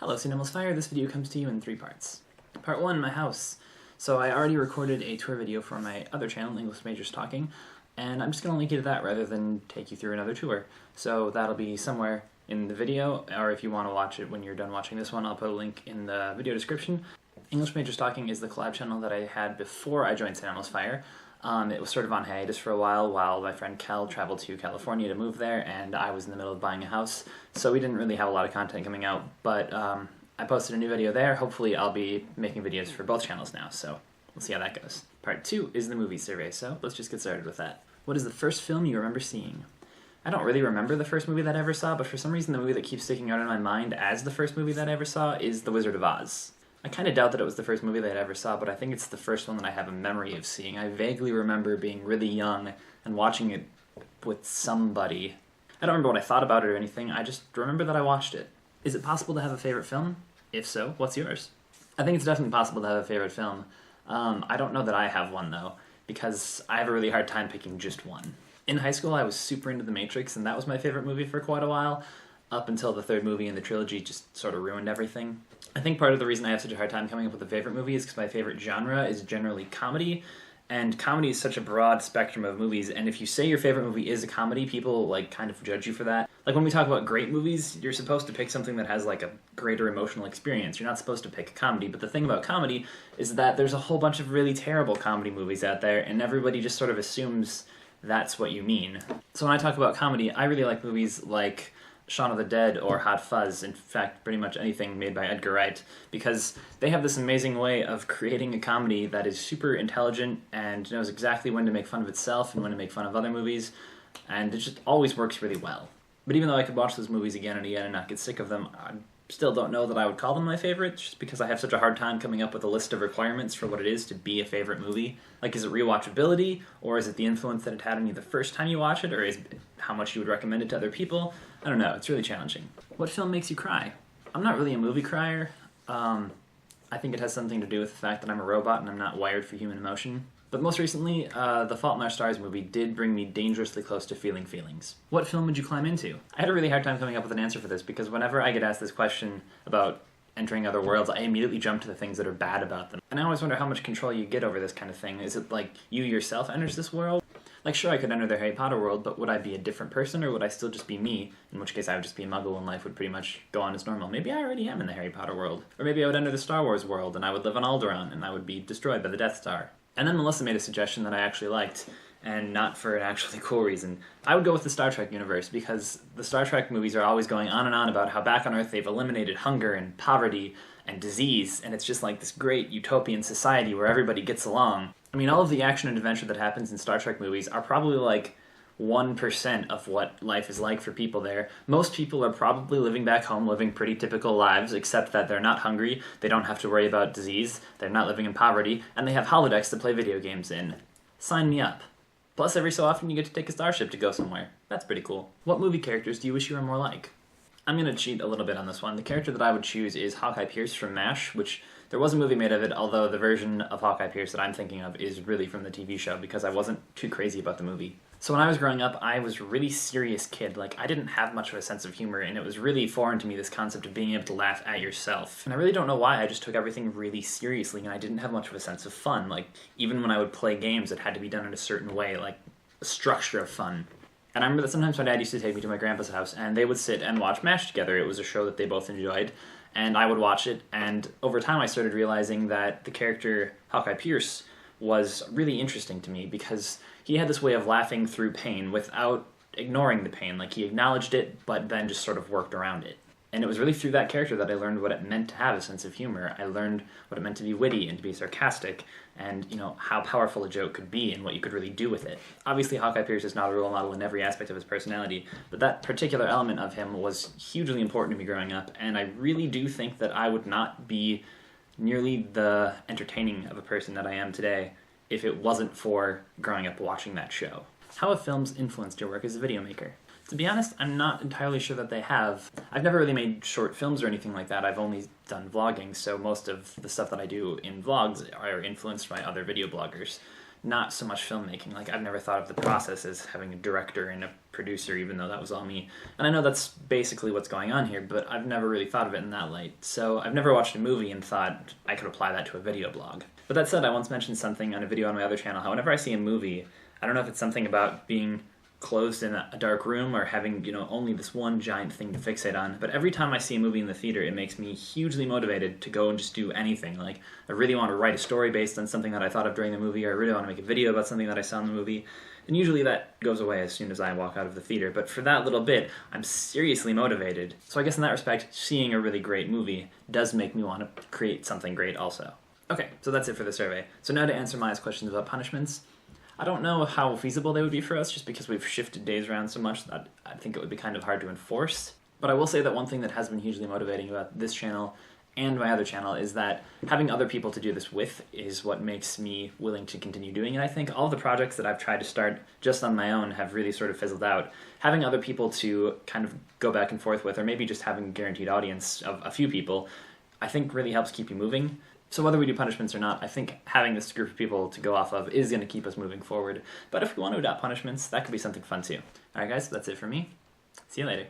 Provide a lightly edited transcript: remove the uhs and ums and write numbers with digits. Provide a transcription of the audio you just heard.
Hello, Fire. This video comes to you in 3 parts. Part 1, my house. So I already recorded a tour video for my other channel, English Majors Talking, and I'm just going to link you to that rather than take you through another tour. So that'll be somewhere in the video, or if you want to watch it when you're done watching this one, I'll put a link in the video description. English Majors Talking is the collab channel that I had before I joined Fire. It was sort of on hiatus for a while my friend Kel traveled to California to move there, and I was in the middle of buying a house, so we didn't really have a lot of content coming out, but I posted a new video there. Hopefully I'll be making videos for both channels now, so we'll see how that goes. Part 2 is the movie survey, so let's just get started with that. What is the first film you remember seeing? I don't really remember the first movie that I ever saw, but for some reason the movie that keeps sticking out in my mind as the first movie that I ever saw is The Wizard of Oz. I kind of doubt that it was the first movie that I ever saw, but I think it's the first one that I have a memory of seeing. I vaguely remember being really young and watching it with somebody. I don't remember what I thought about it or anything, I just remember that I watched it. Is it possible to have a favorite film? If so, what's yours? I think it's definitely possible to have a favorite film. I don't know that I have one though, because I have a really hard time picking just one. In high school I was super into The Matrix, and that was my favorite movie for quite a while, up until the third movie in the trilogy just sort of ruined everything. I think part of the reason I have such a hard time coming up with a favorite movie is because my favorite genre is generally comedy, and comedy is such a broad spectrum of movies, and if you say your favorite movie is a comedy, people kind of judge you for that. Like when we talk about great movies, you're supposed to pick something that has a greater emotional experience. You're not supposed to pick a comedy, but the thing about comedy is that there's a whole bunch of really terrible comedy movies out there, and everybody just sort of assumes that's what you mean. So when I talk about comedy, I really like movies like Shaun of the Dead or Hot Fuzz, in fact pretty much anything made by Edgar Wright, because they have this amazing way of creating a comedy that is super intelligent and knows exactly when to make fun of itself and when to make fun of other movies, and it just always works really well. But even though I could watch those movies again and again and not get sick of them, I still don't know that I would call them my favorites, just because I have such a hard time coming up with a list of requirements for what it is to be a favorite movie. Is it rewatchability, or is it the influence that it had on you the first time you watch it, or is it how much you would recommend it to other people? I don't know, it's really challenging. What film makes you cry? I'm not really a movie crier. I think it has something to do with the fact that I'm a robot and I'm not wired for human emotion. But most recently, The Fault in Our Stars movie did bring me dangerously close to feeling feelings. What film would you climb into? I had a really hard time coming up with an answer for this, because whenever I get asked this question about entering other worlds, I immediately jump to the things that are bad about them. And I always wonder how much control you get over this kind of thing. Is it you yourself enters this world? Sure, I could enter the Harry Potter world, but would I be a different person, or would I still just be me? In which case I would just be a muggle and life would pretty much go on as normal. Maybe I already am in the Harry Potter world. Or maybe I would enter the Star Wars world, and I would live on Alderaan, and I would be destroyed by the Death Star. And then Melissa made a suggestion that I actually liked, and not for an actually cool reason. I would go with the Star Trek universe, because the Star Trek movies are always going on and on about how back on Earth they've eliminated hunger and poverty and disease, and it's just this great utopian society where everybody gets along. I mean, all of the action and adventure that happens in Star Trek movies are probably 1% of what life is like for people there. Most people are probably living back home, living pretty typical lives, except that they're not hungry, they don't have to worry about disease, they're not living in poverty, and they have holodecks to play video games in. Sign me up. Plus, every so often you get to take a starship to go somewhere. That's pretty cool. What movie characters do you wish you were more like? I'm going to cheat a little bit on this one. The character that I would choose is Hawkeye Pierce from MASH, which there was a movie made of it, although the version of Hawkeye Pierce that I'm thinking of is really from the TV show, because I wasn't too crazy about the movie. So when I was growing up, I was a really serious kid. I didn't have much of a sense of humor, and it was really foreign to me, this concept of being able to laugh at yourself. And I really don't know why, I just took everything really seriously, and I didn't have much of a sense of fun. Even when I would play games, it had to be done in a certain way, a structure of fun. And I remember that sometimes my dad used to take me to my grandpa's house, and they would sit and watch MASH together. It was a show that they both enjoyed, and I would watch it, and over time I started realizing that the character Hawkeye Pierce was really interesting to me, because he had this way of laughing through pain without ignoring the pain. He acknowledged it, but then just sort of worked around it. And it was really through that character that I learned what it meant to have a sense of humor. I learned what it meant to be witty and to be sarcastic, and how powerful a joke could be and what you could really do with it. Obviously, Hawkeye Pierce is not a role model in every aspect of his personality, but that particular element of him was hugely important to me growing up, and I really do think that I would not be nearly the entertaining of a person that I am today if it wasn't for growing up watching that show. How have films influenced your work as a video maker? To be honest, I'm not entirely sure that they have. I've never really made short films or anything like that. I've only done vlogging, so most of the stuff that I do in vlogs are influenced by other video bloggers. not so much filmmaking. Like, I've never thought of the process as having a director and a producer, even though that was all me. And I know that's basically what's going on here, but I've never really thought of it in that light. So I've never watched a movie and thought I could apply that to a video blog. But that said, I once mentioned something on a video on my other channel, how whenever I see a movie, I don't know if it's something about being closed in a dark room or having, you know, only this one giant thing to fixate on, but every time I see a movie in the theater, it makes me hugely motivated to go and just do anything. Like, I really want to write a story based on something that I thought of during the movie, or I really want to make a video about something that I saw in the movie, and usually that goes away as soon as I walk out of the theater, but for that little bit, I'm seriously motivated. So I guess in that respect, seeing a really great movie does make me want to create something great also. Okay, so that's it for the survey. So now to answer Maia's questions about punishments. I don't know how feasible they would be for us, just because we've shifted days around so much that I think it would be kind of hard to enforce. But I will say that one thing that has been hugely motivating about this channel and my other channel is that having other people to do this with is what makes me willing to continue doing it. I think all of the projects that I've tried to start just on my own have really sort of fizzled out. Having other people to kind of go back and forth with, or maybe just having a guaranteed audience of a few people, I think really helps keep you moving. So whether we do punishments or not, I think having this group of people to go off of is going to keep us moving forward. But if we want to adopt punishments, that could be something fun too. Alright guys, that's it for me. See you later.